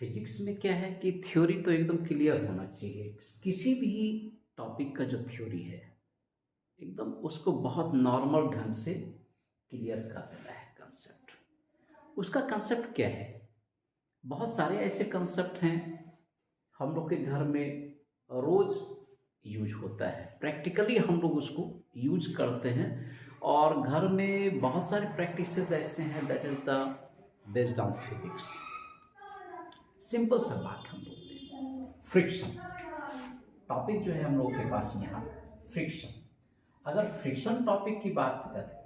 Physics में क्या है कि थ्योरी तो एकदम क्लियर होना चाहिए। किसी भी टॉपिक का जो थ्योरी है एकदम उसको बहुत नॉर्मल ढंग से क्लियर कर देना है कंसेप्ट। उसका कंसेप्ट क्या है? बहुत सारे ऐसे कंसेप्ट हैं हम लोग के घर में रोज यूज होता है, प्रैक्टिकली हम लोग उसको यूज करते हैं। और घर में बहुत सारे प्रैक्टिसेस ऐसे हैं that is the based on physics. Simple सा बात हम लोग दें, फ्रिक्शन टॉपिक जो है हम लोग के पास यहाँ फ्रिक्शन। अगर फ्रिक्शन टॉपिक की बात करें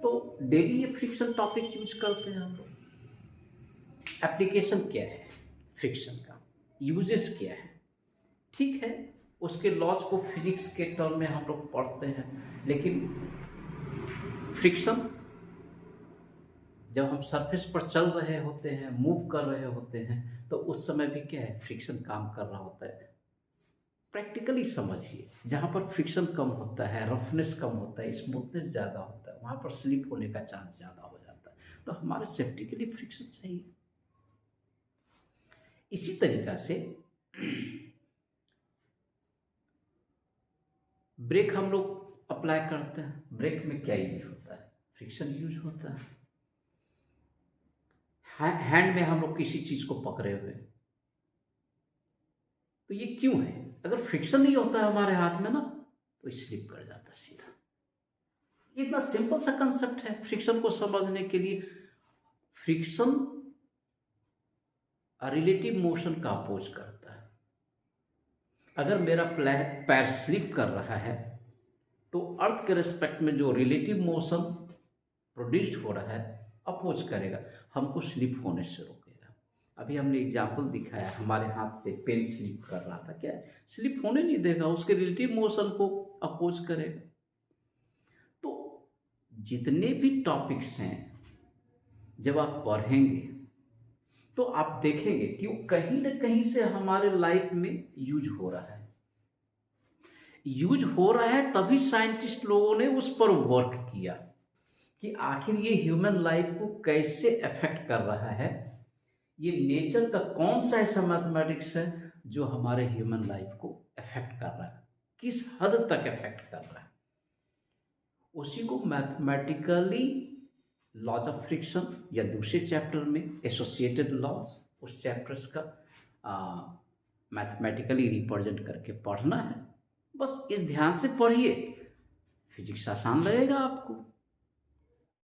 तो डेली ये फ्रिक्शन टॉपिक यूज करते हैं हम लोग। एप्लीकेशन क्या है फ्रिक्शन का, यूजेस क्या है, ठीक है, उसके लॉज को फिजिक्स के टर्म में हम लोग पढ़ते हैं। लेकिन फ्रिक्शन जब हम सरफेस पर चल रहे होते हैं, मूव कर रहे होते हैं, तो उस समय भी क्या है, फ्रिक्शन काम कर रहा होता है। प्रैक्टिकली समझिए, जहाँ पर फ्रिक्शन कम होता है, रफनेस कम होता है, स्मूथनेस ज़्यादा होता है, वहाँ पर स्लिप होने का चांस ज़्यादा हो जाता है। तो हमारे सेफ्टी के लिए फ्रिक्शन चाहिए। इसी तरीका से ब्रेक हम लोग अप्लाई करते हैं। ब्रेक में क्या यूज होता है? फ्रिक्शन यूज होता है। हैंड में हम लोग किसी चीज को पकड़े हुए, तो ये क्यों है? अगर फ्रिक्शन नहीं होता है हमारे हाथ में ना, तो स्लिप कर जाता सीधा। इतना सिंपल सा कंसेप्ट है फ्रिक्शन को समझने के लिए। फ्रिक्शन रिलेटिव मोशन का अपोज करता है। अगर मेरा पैर स्लिप कर रहा है तो अर्थ के रिस्पेक्ट में जो रिलेटिव मोशन प्रोड्यूस्ड हो रहा है अपोज करेगा, हमको स्लिप होने से रोकेगा। अभी हमने एग्जाम्पल दिखाया, हमारे हाथ से पेन स्लिप कर रहा था, क्या है, स्लिप होने नहीं देगा, उसके रिलेटिव मोशन को अपोज करेगा। तो जितने भी टॉपिक्स हैं जब आप पढ़ेंगे तो आप देखेंगे कि वो कहीं ना कहीं से हमारे लाइफ में यूज हो रहा है। यूज हो रहा है तभी साइंटिस्ट लोगों ने उस पर वर्क किया कि आखिर ये ह्यूमन लाइफ को कैसे अफेक्ट कर रहा है। ये नेचर का कौन सा ऐसा मैथमेटिक्स है जो हमारे ह्यूमन लाइफ को अफेक्ट कर रहा है, किस हद तक अफेक्ट कर रहा है। उसी को मैथमेटिकली लॉज ऑफ फ्रिक्शन या दूसरे चैप्टर में एसोसिएटेड लॉज, उस चैप्टर्स का मैथमेटिकली रिप्रेजेंट करके पढ़ना है। बस इस ध्यान से पढ़िए, फिजिक्स आसान लगेगा आपको।